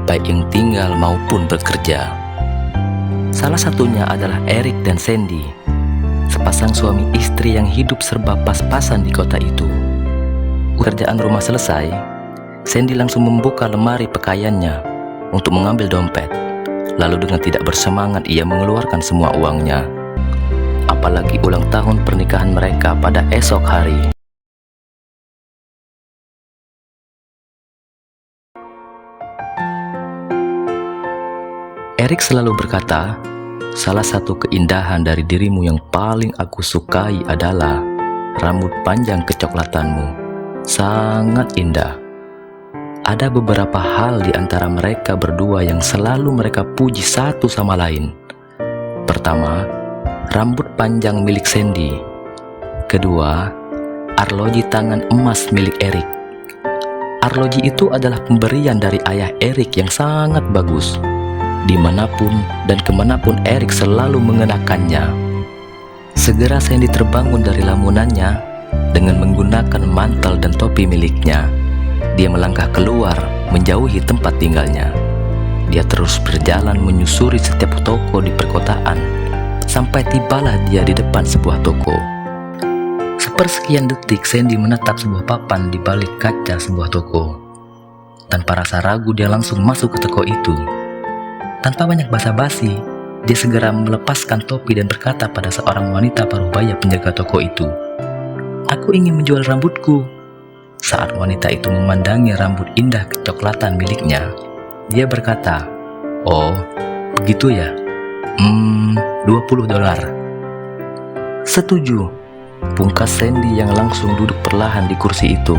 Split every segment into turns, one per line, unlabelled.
baik yang tinggal maupun bekerja. Salah satunya adalah Eric dan Sandy, sepasang suami istri yang hidup serba pas-pasan di kota itu. Pekerjaan rumah selesai, Sandy langsung membuka lemari pakaiannya untuk mengambil dompet. Lalu dengan tidak bersemangat ia mengeluarkan semua uangnya. Apalagi ulang tahun pernikahan mereka pada esok hari. Eric selalu berkata, salah satu keindahan dari dirimu yang paling aku sukai adalah rambut panjang kecoklatanmu. Sangat indah. Ada beberapa hal di antara mereka berdua yang selalu mereka puji satu sama lain. Pertama, rambut panjang milik Sandy. Kedua, arloji tangan emas milik Eric. Arloji itu adalah pemberian dari ayah Eric yang sangat bagus. Dimanapun dan kemanapun Eric selalu mengenakannya. Segera Sandy terbangun dari lamunannya dengan menggunakan mantel dan topi miliknya. Dia melangkah keluar menjauhi tempat tinggalnya. Dia terus berjalan menyusuri setiap toko di perkotaan sampai tibalah dia di depan sebuah toko. Sepersekian detik Sandy menatap sebuah papan di balik kaca sebuah toko. Tanpa rasa ragu dia langsung masuk ke toko itu. Tanpa banyak basa-basi, dia segera melepaskan topi dan berkata pada seorang wanita parubaya penjaga toko itu, "Aku ingin menjual rambutku." Saat wanita itu memandangi rambut indah kecoklatan miliknya, dia berkata, "Oh, begitu ya? $20." "Setuju," pungkas Sandy yang langsung duduk perlahan di kursi itu.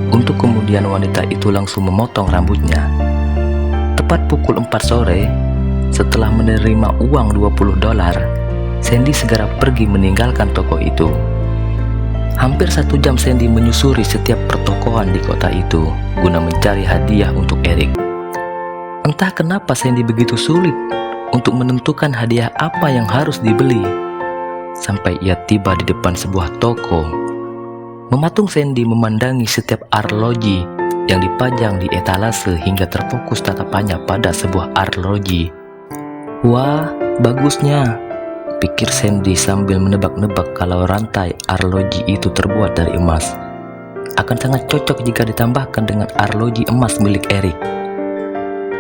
Untuk kemudian wanita itu langsung memotong rambutnya. Tepat pukul 4 sore, setelah menerima uang $20, Sandy segera pergi meninggalkan toko itu. Hampir 1 jam Sandy menyusuri setiap pertokoan di kota itu guna mencari hadiah untuk Eric. Entah kenapa Sandy begitu sulit untuk menentukan hadiah apa yang harus dibeli. Sampai ia tiba di depan sebuah toko. Mematung Sandy memandangi setiap arloji yang dipajang di etalase hingga terfokus tatapannya pada sebuah arloji. "Wah, bagusnya," pikir Sandy sambil menebak-nebak kalau rantai arloji itu terbuat dari emas. Akan sangat cocok jika ditambahkan dengan arloji emas milik Eric.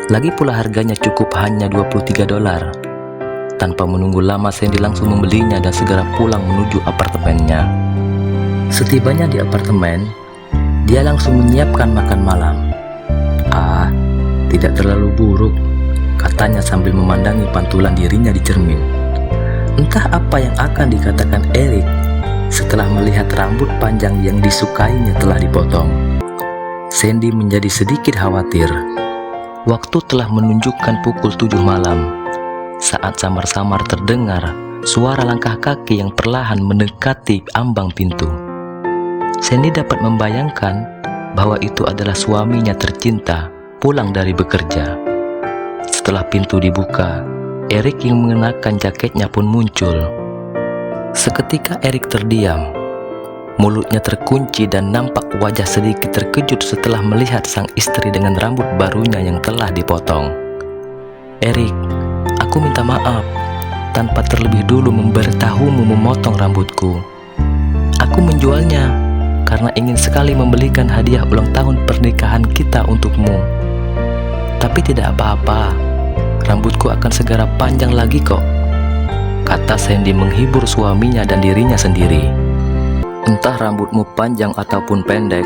Lagi pula harganya cukup hanya $23. Tanpa menunggu lama Sandy langsung membelinya dan segera pulang menuju apartemennya. Setibanya di apartemen, dia langsung menyiapkan makan malam. "Ah, tidak terlalu buruk," katanya sambil memandangi pantulan dirinya di cermin. Entah apa yang akan dikatakan Eric setelah melihat rambut panjang yang disukainya telah dipotong. Sandy menjadi sedikit khawatir. Waktu telah menunjukkan pukul 7 malam saat samar-samar terdengar suara langkah kaki yang perlahan mendekati ambang pintu. Sandy dapat membayangkan bahwa itu adalah suaminya tercinta pulang dari bekerja. Setelah pintu dibuka, Eric yang mengenakan jaketnya pun muncul. Seketika Eric terdiam. Mulutnya terkunci dan nampak wajah sedikit terkejut setelah melihat sang istri dengan rambut barunya yang telah dipotong. "Eric, aku minta maaf tanpa terlebih dulu memberitahumu memotong rambutku. Aku menjualnya karena ingin sekali membelikan hadiah ulang tahun pernikahan kita untukmu. Tapi tidak apa-apa, rambutku akan segera panjang lagi kok," kata Sandy menghibur suaminya dan dirinya sendiri. "Entah rambutmu panjang ataupun pendek,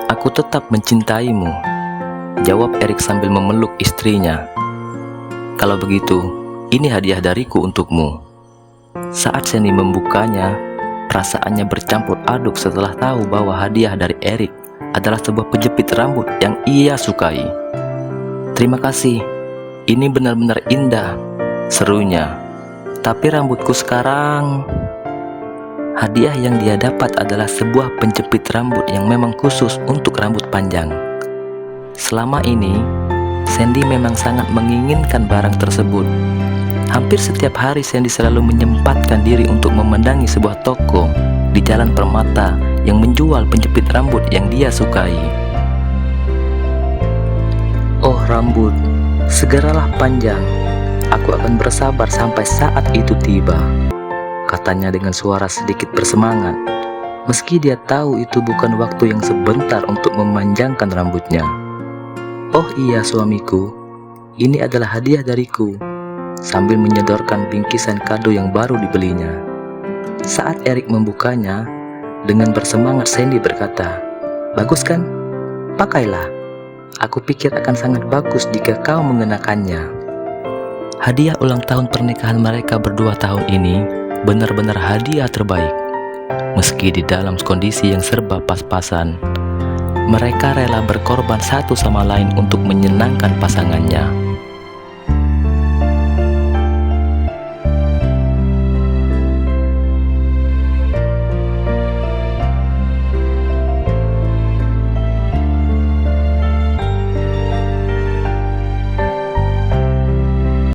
aku tetap mencintaimu," jawab Eric sambil memeluk istrinya. "Kalau begitu, ini hadiah dariku untukmu." Saat Sandy membukanya, perasaannya bercampur aduk setelah tahu bahwa hadiah dari Eric adalah sebuah penjepit rambut yang ia sukai. "Terima kasih, ini benar-benar indah," serunya. "Tapi rambutku sekarang..." Hadiah yang dia dapat adalah sebuah penjepit rambut yang memang khusus untuk rambut panjang. Selama ini, Sandy memang sangat menginginkan barang tersebut. Hampir setiap hari Sandy selalu menyempatkan diri untuk memandangi sebuah toko di Jalan Permata yang menjual penjepit rambut yang dia sukai. "Oh, rambut, "Segeralah panjang, aku akan bersabar sampai saat itu tiba," katanya dengan suara sedikit bersemangat, meski dia tahu itu bukan waktu yang sebentar untuk memanjangkan rambutnya. "Oh iya suamiku, ini adalah hadiah dariku," sambil menyodorkan bingkisan kado yang baru dibelinya. Saat Erik membukanya, dengan bersemangat Sandy berkata, "Bagus kan? Pakailah. Aku pikir akan sangat bagus jika kau mengenakannya." Hadiah ulang tahun pernikahan mereka berdua tahun ini benar-benar hadiah terbaik. Meski di dalam kondisi yang serba pas-pasan, mereka rela berkorban satu sama lain untuk menyenangkan pasangannya.